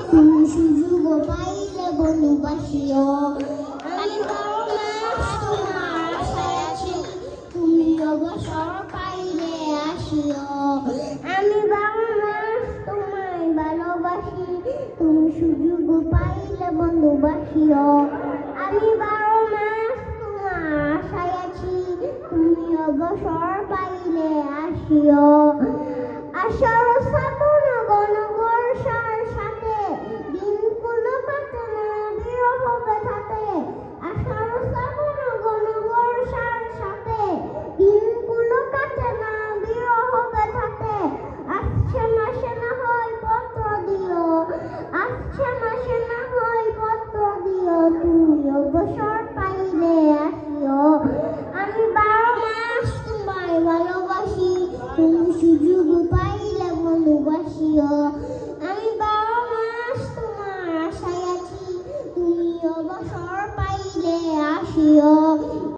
তুমি সুযোগ পাইলে বন্ধুবাসিও আমি বারো মাস তোমার আশায় আছি তুমি অবসর পাইলে আসিও আমি বারো মাস তোমায় ভালোবাসি তুমি সুযোগ পাইলে বন্ধুবাসিও আমি বারো মাস তোমার আশায় আছি তুমি অবসর পাইলে আসিও আশার শ্রাবণ গণগর সার সাথে দিনগুলো কাটে না বিরহ ব্যথাতে আশার শ্রাবণ গণগর সার সাথে দিনগুলো কাটে না বিরহ ব্যথাতে আসছে মাসে না হয় পত্র দিও আসছে মাসে না হয় পত্র দিও তুমি অবসর পাইলে আসিও আমি বারো মাস তোমায় ভালোবাসি তুমি সুযোগ পাইলে বন্ধুবাসিও আমি বারো মাস তোমার আশায় আছি তুমি অবসর পাইলে আসিও